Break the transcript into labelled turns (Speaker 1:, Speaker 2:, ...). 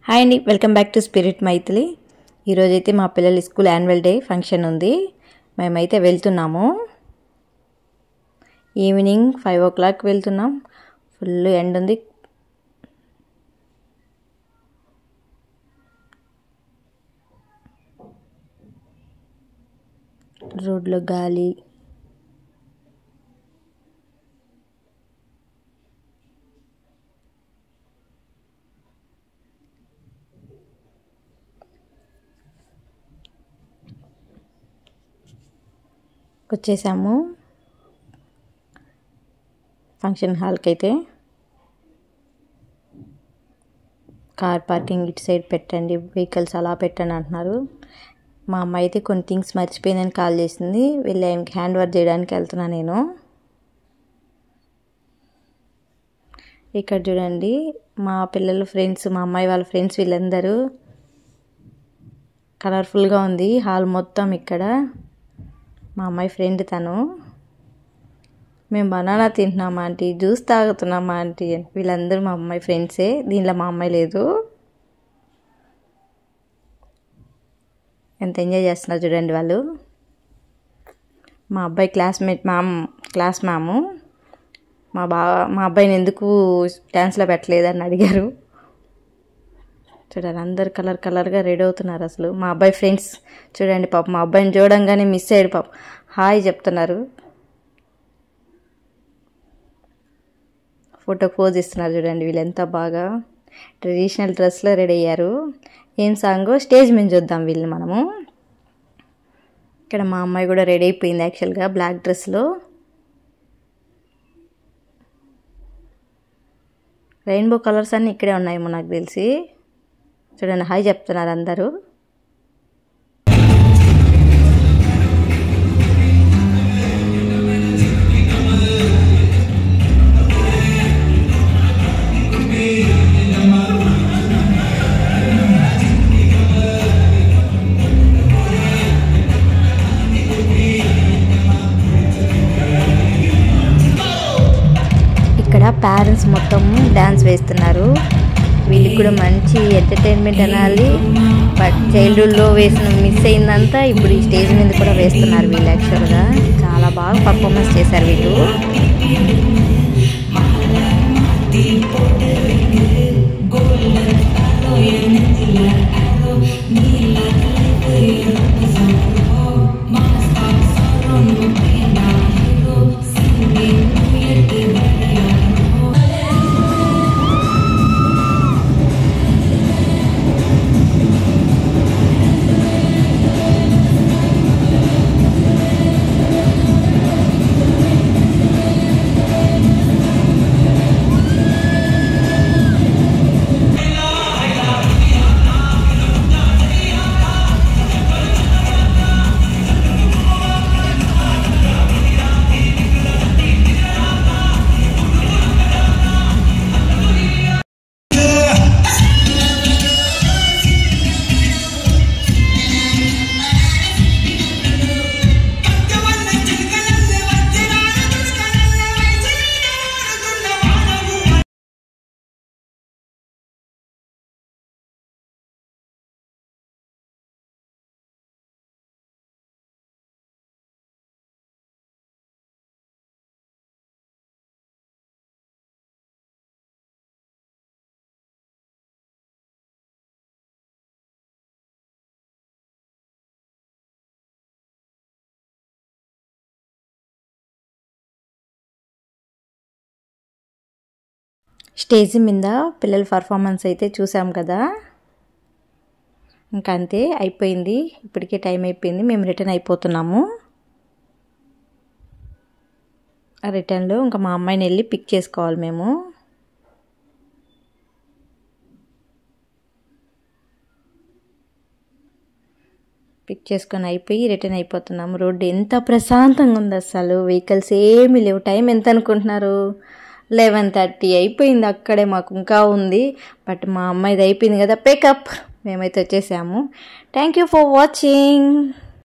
Speaker 1: Hi అండి, welcome back to spirit Mythili. ఈరోజైతే మా పిల్లల స్కూల్ యాన్యువల్ డే ఫంక్షన్ ఉంది. మేమైతే వెళ్తున్నాము. ఈవినింగ్ 5 o'clock వెళ్తున్నాం. ఫుల్ ఎండ్ ఉంది. రోడ్లో గాలి, వచ్చేసాము ఫంక్షన్ హాల్కి. అయితే కార్ పార్కింగ్ ఇటు సైడ్ పెట్టండి, వెహికల్స్ అలా పెట్టండి అంటున్నారు. మా అమ్మ అయితే కొన్ని థింగ్స్ మర్చిపోయిందని కాల్ చేసింది. వెళ్ళి ఆయనకి హ్యాండ్ వర్క్ చేయడానికి వెళ్తున్నా నేను. ఇక్కడ చూడండి, మా పిల్లల ఫ్రెండ్స్, మా అమ్మాయి వాళ్ళ ఫ్రెండ్స్ వీళ్ళందరూ. కలర్ఫుల్గా ఉంది హాల్ మొత్తం. ఇక్కడ మా అమ్మాయి ఫ్రెండ్ తను. మేము బనానా తింటున్నామా ఆంటీ, జ్యూస్ తాగుతున్నామా ఆంటీ. వీళ్ళందరూ మా అమ్మాయి ఫ్రెండ్సే. దీనిలో మా అమ్మాయి లేదు. ఎంత ఎంజాయ్ చేస్తున్నారు చూడండి వాళ్ళు. మా అబ్బాయి క్లాస్ మ్యాము మా అబ్బాయిని ఎందుకు డ్యాన్స్లో పెట్టలేదని అడిగారు. చూడండి, అందరు కలర్గా రెడీ అవుతున్నారు. అసలు మా అబ్బాయి ఫ్రెండ్స్ చూడండి, పాప మా అబ్బాయిని చూడంగానే మిస్ అయ్యాడు. పాప హాయ్ చెప్తున్నారు, ఫోటో పోజ్ ఇస్తున్నారు. చూడండి వీళ్ళు ఎంత బాగా ట్రెడిషనల్ డ్రెస్లో రెడీ అయ్యారు. ఏం సాంగ్ స్టేజ్ మీద చూద్దాం వీళ్ళని మనము. ఇక్కడ మా అమ్మాయి కూడా రెడీ అయిపోయింది యాక్చువల్గా బ్లాక్ డ్రెస్లో. రెయిన్బో కలర్స్ అన్నీ ఇక్కడే ఉన్నాయేమో నాకు తెలిసి. చూడండి హాయ్ చెప్తున్నారు అందరూ. ఇక్కడ పేరెంట్స్ మొత్తం డ్యాన్స్ వేస్తున్నారు. వీళ్ళకి కూడా మంచి ఎంటర్టైన్మెంట్ అనాలి. బట్ చైల్డ్హుడ్లో మిస్ అయిందంతా ఇప్పుడు ఈ స్టేజ్ మీద కూడా వేస్తున్నారు వీళ్ళు. యాక్చువల్గా చాలా బాగా పర్ఫార్మెన్స్ చేశారు వీళ్ళు. స్టేజ్ మీద పిల్లల పర్ఫార్మెన్స్ అయితే చూసాం కదా. ఇంకా అంతే అయిపోయింది. ఇప్పటికే టైం అయిపోయింది. మేము రిటర్న్ అయిపోతున్నాము. ఆ రిటర్న్లో ఇంకా మా అమ్మాయిని వెళ్ళి పిక్ చేసుకోవాలి మేము. పిక్ చేసుకొని అయిపోయి రిటర్న్ అయిపోతున్నాము. రోడ్డు ఎంత ప్రశాంతంగా ఉంది అసలు. వెహికల్స్ ఏమీ లేవు. టైం ఎంత అనుకుంటున్నారు? 11:30 అయిపోయింది. అక్కడే మాకు ఇంకా ఉంది. బట్ మా అమ్మాయిది అయిపోయింది కదా, పికప్. మేమైతే వచ్చేసాము. Thank you for watching.